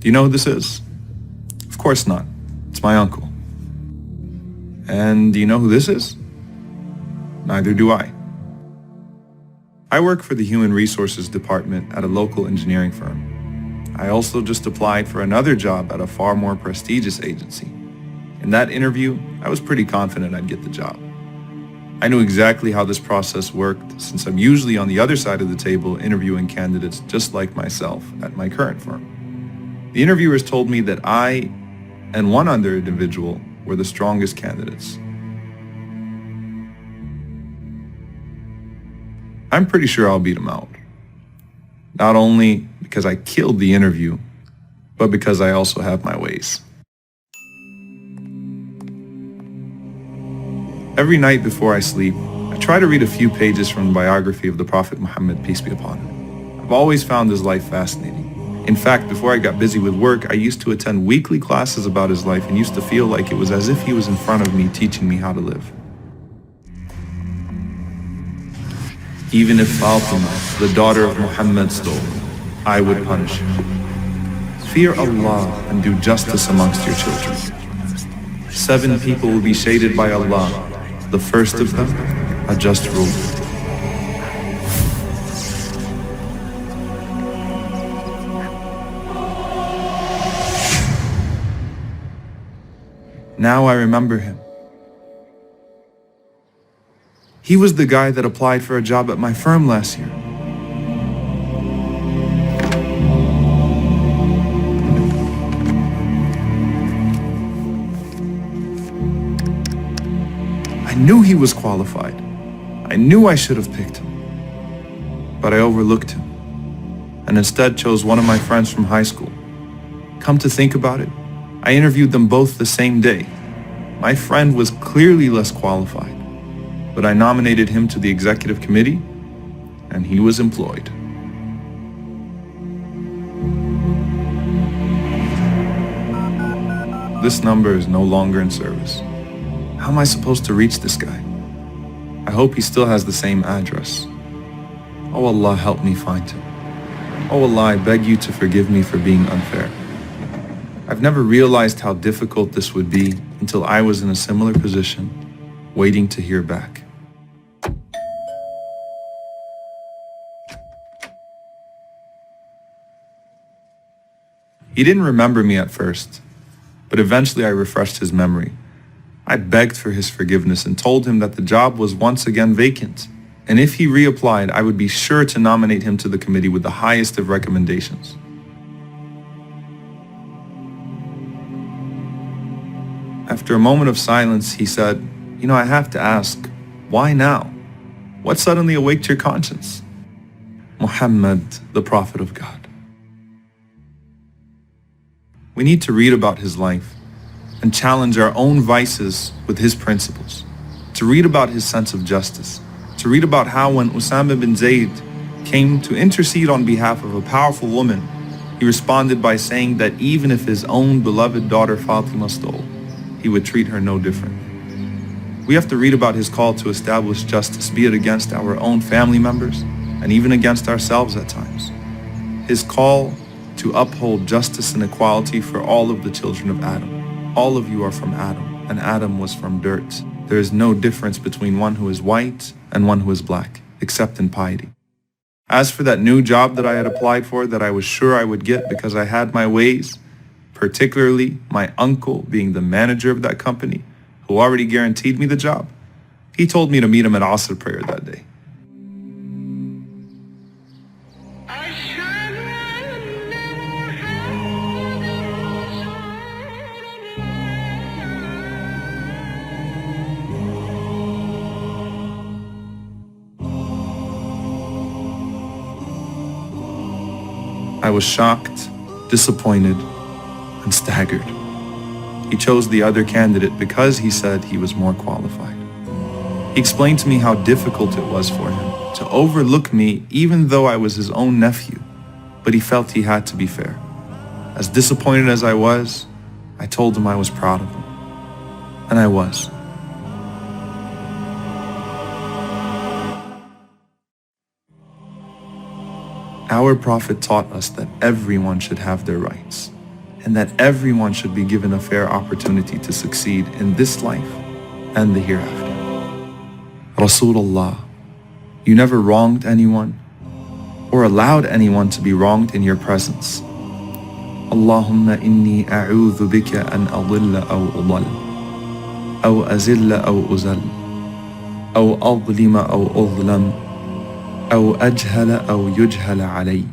Do you know who this is? Of course not. It's my uncle. And do you know who this is? Neither do I. I work for the Human Resources Department at a local engineering firm. I also just applied for another job at a far more prestigious agency. In that interview, I was pretty confident I'd get the job. I knew exactly how this process worked since I'm usually on the other side of the table interviewing candidates just like myself at my current firm. The interviewers told me that I and one other individual were the strongest candidates. I'm pretty sure I'll beat them out. Not only because I killed the interview, but because I also have my ways. Every night before I sleep, I try to read a few pages from the biography of the Prophet Muhammad, peace be upon him. I've always found his life fascinating. In fact, before I got busy with work, I used to attend weekly classes about his life and used to feel like it was as if he was in front of me teaching me how to live. Even if Fatima, the daughter of Muhammad, stole, I would punish her. Fear Allah and do justice amongst your children. 7 people will be shaded by Allah. The first of them, a just ruler. Now I remember him. He was the guy that applied for a job at my firm last year. I knew he was qualified. I knew I should have picked him. But I overlooked him and instead chose one of my friends from high school. Come to think about it, I interviewed them both the same day. My friend was clearly less qualified, but I nominated him to the executive committee and he was employed. This number is no longer in service. How am I supposed to reach this guy? I hope he still has the same address. Oh Allah, help me find him. Oh Allah, I beg you to forgive me for being unfair. I've never realized how difficult this would be until I was in a similar position, waiting to hear back. He didn't remember me at first, but eventually I refreshed his memory. I begged for his forgiveness and told him that the job was once again vacant, and if he reapplied, I would be sure to nominate him to the committee with the highest of recommendations. After a moment of silence, he said, I have to ask, why now? What suddenly awaked your conscience? Muhammad, the Prophet of God. We need to read about his life and challenge our own vices with his principles, to read about his sense of justice, to read about how when Usama bin Zayd came to intercede on behalf of a powerful woman, he responded by saying that even if his own beloved daughter Fatima stole, he would treat her no different. We have to read about his call to establish justice, be it against our own family members and even against ourselves at times. His call to uphold justice and equality for all of the children of Adam. All of you are from Adam, and Adam was from dirt. There is no difference between one who is white and one who is black, except in piety. As for that new job that I had applied for that I was sure I would get because I had my ways, particularly my uncle being the manager of that company, who already guaranteed me the job, he told me to meet him at Asr prayer that day. I was shocked, disappointed, and staggered. He chose the other candidate because he said he was more qualified. He explained to me how difficult it was for him to overlook me even though I was his own nephew, but he felt he had to be fair. As disappointed as I was, I told him I was proud of him. And I was. Our Prophet taught us that everyone should have their rights. and that everyone should be given a fair opportunity to succeed in this life and the hereafter. Rasulullah, you never wronged anyone or allowed anyone to be wronged in your presence. Allahumma inni a'udhu bika an adilla aw udal, aw azilla aw uzal, aw adlima aw udlam, aw ajhala aw yujhala alay.